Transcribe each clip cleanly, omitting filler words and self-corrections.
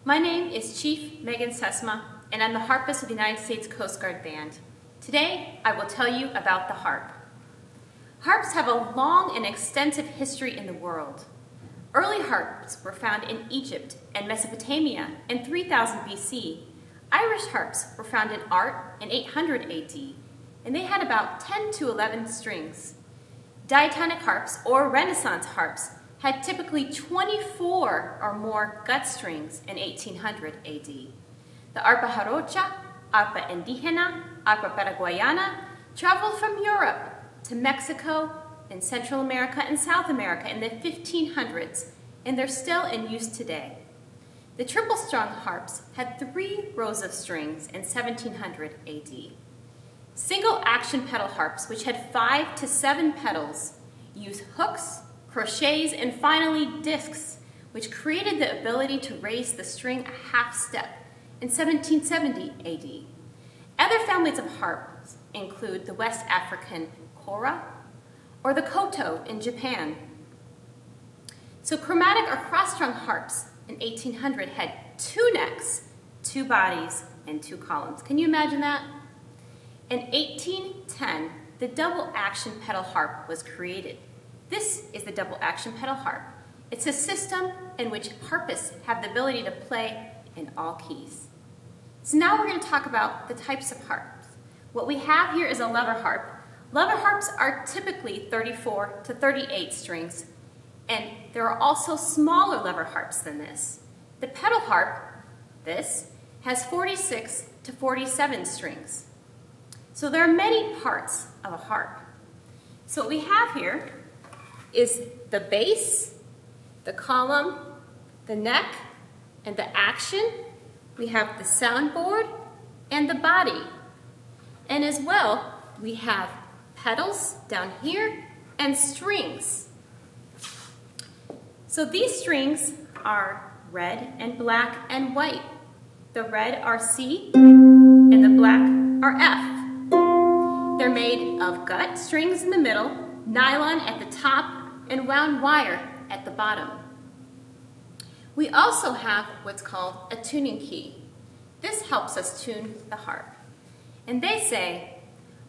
My name is Chief Megan Sesma, and I'm the harpist of the United States Coast Guard Band. Today, I will tell you about the harp. Harps have a long and extensive history in the world. Early harps were found in Egypt and Mesopotamia in 3000 BC. Irish harps were found in Art in 800 AD, and they had about 10 to 11 strings. Diatonic harps, or Renaissance harps, had typically 24 or more gut strings in 1800 AD. The arpa jarocha, arpa indígena, arpa paraguayana traveled from Europe to Mexico and Central America and South America in the 1500s, and they're still in use today. The triple-strung harps had 3 rows of strings in 1700 AD. Single-action pedal harps, which had 5 to 7 pedals, used hooks, crochets, and finally discs, which created the ability to raise the string a half step in 1770 AD. Other families of harps include the West African kora or the koto in Japan. So chromatic or cross-strung harps in 1800 had 2 necks, 2 bodies, and 2 columns. Can you imagine that? In 1810, the double-action pedal harp was created. This is the double-action pedal harp. It's a system in which harpists have the ability to play in all keys. So now we're going to talk about the types of harps. What we have here is a lever harp. Lever harps are typically 34 to 38 strings, and there are also smaller lever harps than this. The pedal harp, this, has 46 to 47 strings. So there are many parts of a harp. So what we have here is the base, the column, the neck, and the action. We have the soundboard and the body. And as well, we have pedals down here and strings. So these strings are red and black and white. The red are C and the black are F. They're made of gut strings in the middle, nylon at the top, and wound wire at the bottom. We also have what's called a tuning key. This helps us tune the harp. And they say,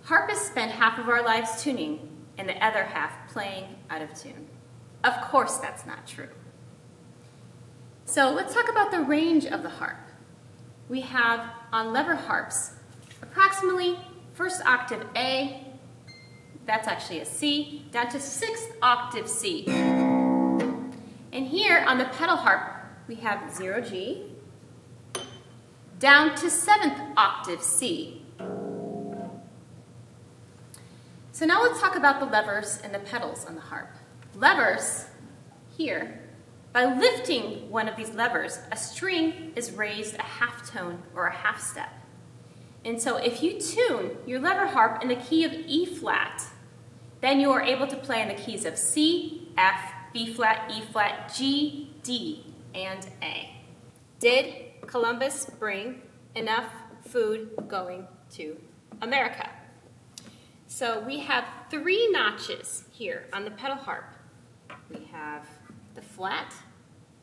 harpists spend half of our lives tuning and the other half playing out of tune. Of course that's not true. So let's talk about the range of the harp. We have, on lever harps, approximately first octave A, that's actually a C, down to 6th octave C. And here on the pedal harp, we have 0 G, down to 7th octave C. So now let's talk about the levers and the pedals on the harp. Levers, here, by lifting one of these levers, a string is raised a half tone or a half step. And so if you tune your lever harp in the key of E flat, then you are able to play in the keys of C, F, B flat, E flat, G, D, and A. Did Columbus bring enough food going to America? So we have 3 notches here on the pedal harp. We have the flat.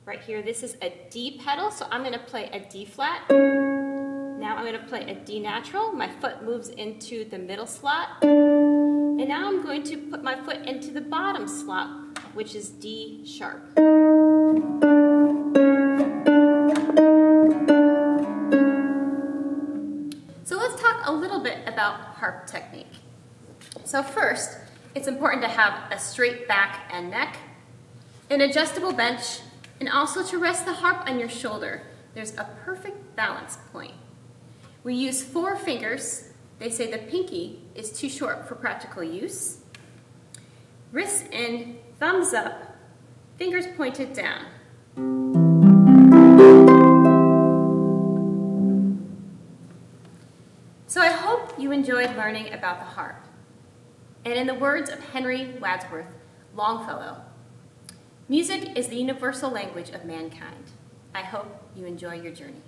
Right here, this is a D pedal, so I'm going to play a D flat. Now I'm going to play a D natural. My foot moves into the middle slot. And now I'm going to put my foot into the bottom slot, which is D sharp. So let's talk a little bit about harp technique. So first, it's important to have a straight back and neck, an adjustable bench, and also to rest the harp on your shoulder. There's a perfect balance point. We use 4 fingers. They say the pinky is too short for practical use. Wrists in, thumbs up, fingers pointed down. So I hope you enjoyed learning about the harp. And in the words of Henry Wadsworth Longfellow, music is the universal language of mankind. I hope you enjoy your journey.